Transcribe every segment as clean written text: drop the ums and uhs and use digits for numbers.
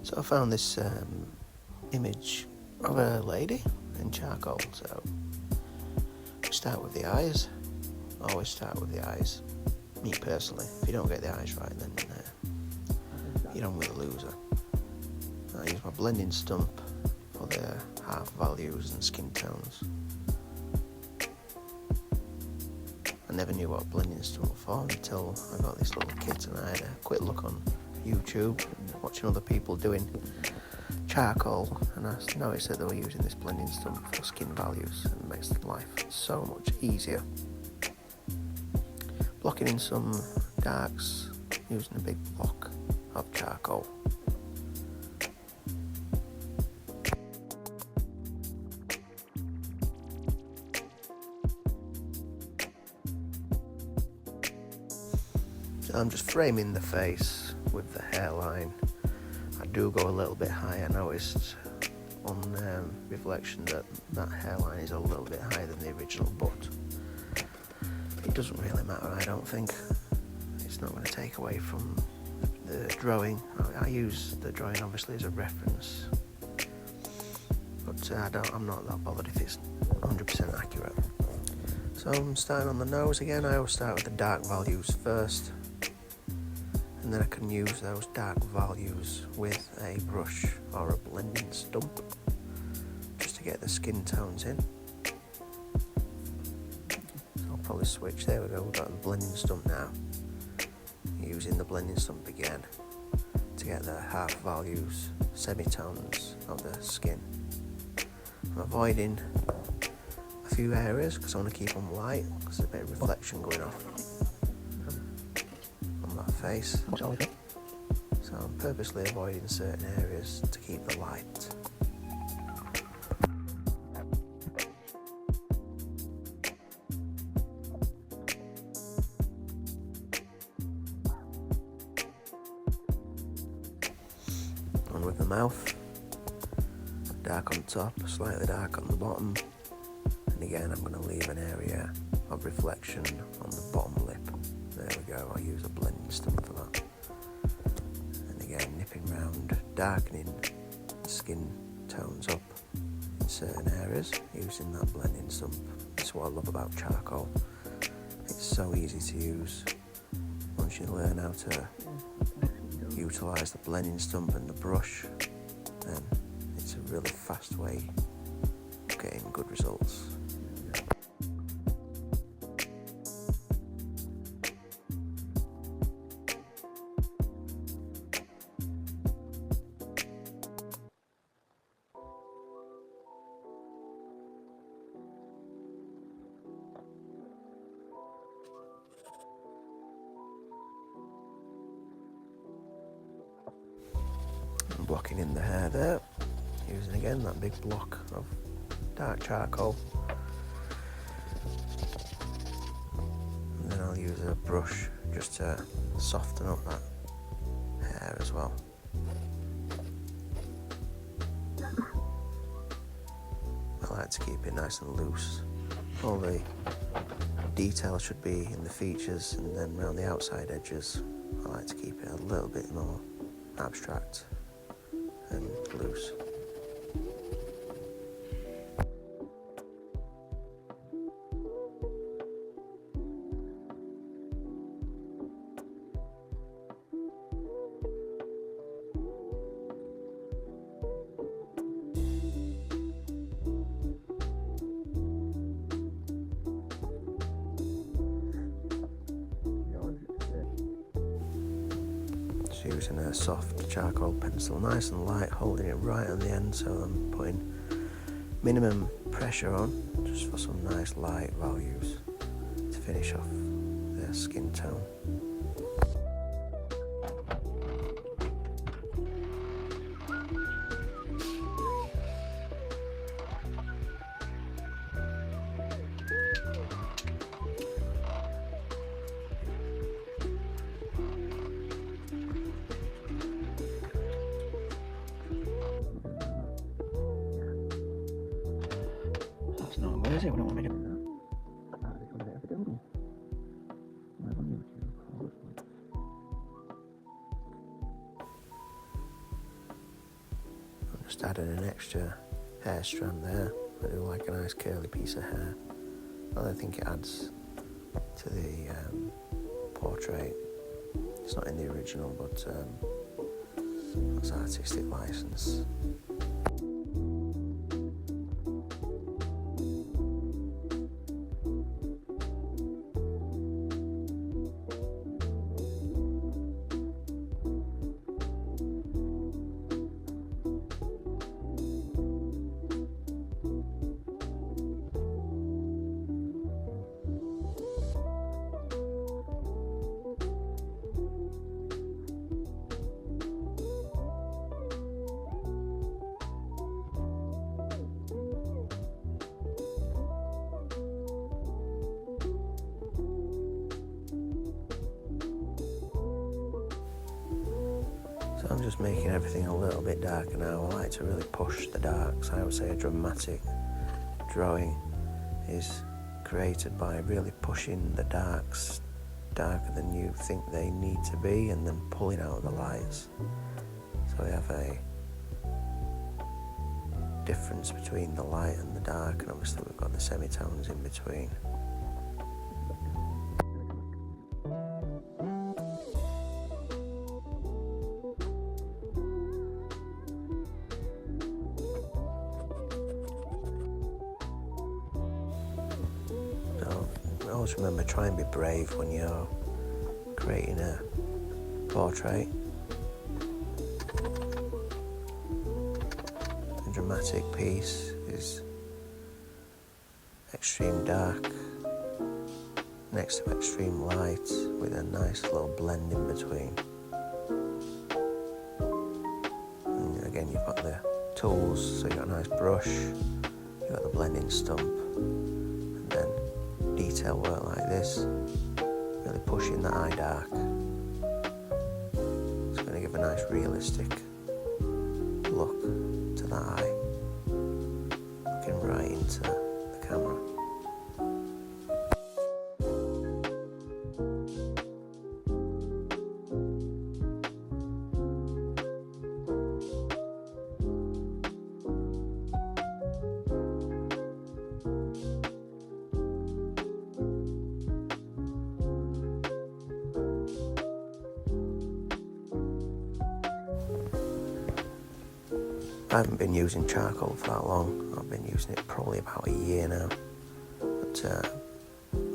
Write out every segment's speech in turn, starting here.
So I found this image of a lady in charcoal. So we start with the eyes. Always start with the eyes. Me personally, if you don't get the eyes right, then you're on with a loser. I use my blending stump for the half values and skin tones. I never knew what blending stump for until I got this little kit, and I had a quick look on YouTube watching other people doing charcoal, and I noticed that they were using this blending stump for skin values, and it makes life so much easier. Blocking in some darks using a big block of charcoal. So I'm just framing the face with the hairline. I do go a little bit high. I noticed on reflection that hairline is a little bit higher than the original, but it doesn't really matter, I don't think. It's not going to take away from the drawing. I use the drawing obviously as a reference, but I'm not that bothered if it's 100% accurate. So I'm starting on the nose again. I always start with the dark values first, and then I can use those dark values with a brush or a blending stump just to get the skin tones in. So I'll probably switch. There we go, we've got the blending stump now. Using the blending stump again to get the half values, semitones of the skin. I'm avoiding a few areas because I want to keep them light, because there's a bit of reflection going off on that face. So I'm purposely avoiding certain areas to keep the light. And with the mouth, dark on top, slightly dark on the bottom, and again I'm going to leave an area of reflection on the bottom lip. There we go, I'll use a blending stump for that. And again, nipping round, darkening the skin tones up in certain areas using that blending stump. That's what I love about charcoal. It's so easy to use. Once you learn how to utilise the blending stump and the brush, then it's a really fast way of getting good results. I'm blocking in the hair there, using again that big block of dark charcoal, and then I'll use a brush just to soften up that hair as well. I like to keep it nice and loose. All the detail should be in the features, and then around the outside edges I like to keep it a little bit more abstract and loose. Just using a soft charcoal pencil, nice and light, holding it right on the end, so I'm putting minimum pressure on just for some nice light values to finish off the skin tone. That's not good, is it? We don't want to be doing that. Just added an extra hair strand there. I do like a nice curly piece of hair. Well, I think it adds to the portrait. It's not in the original, but that's artistic license. So I'm just making everything a little bit darker now. I like to really push the darks. I would say a dramatic drawing is created by really pushing the darks darker than you think they need to be and then pulling out the lights. So we have a difference between the light and the dark, and obviously we've got the semitones in between. Always remember, try and be brave when you're creating a portrait. A dramatic piece is extreme dark next to extreme light with a nice little blend in between. And again, you've got the tools, so you've got a nice brush, you've got the blending stump, and then detail work like this, really pushing the eye dark. It's going to give a nice realistic look to that eye, looking right into the camera. I haven't been using charcoal for that long. I've been using it probably about a year now. But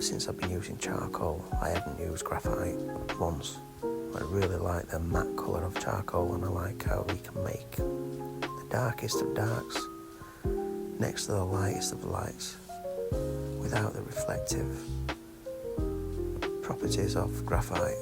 since I've been using charcoal, I haven't used graphite once. I really like the matte colour of charcoal, and I like how we can make the darkest of darks next to the lightest of lights without the reflective properties of graphite.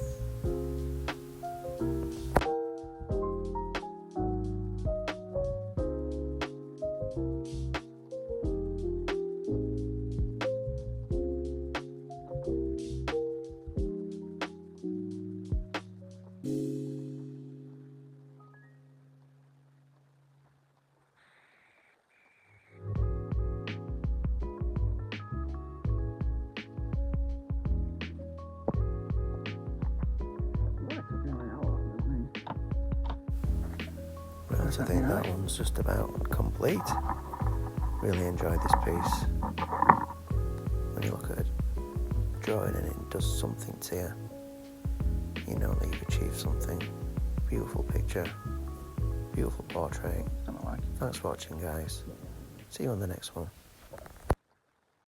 So I think that one's just about complete. Really enjoyed this piece. When you look at a drawing and it does something to you, you know that you've achieved something. Beautiful picture, beautiful portrait. Thanks for watching, guys. See you on the next one.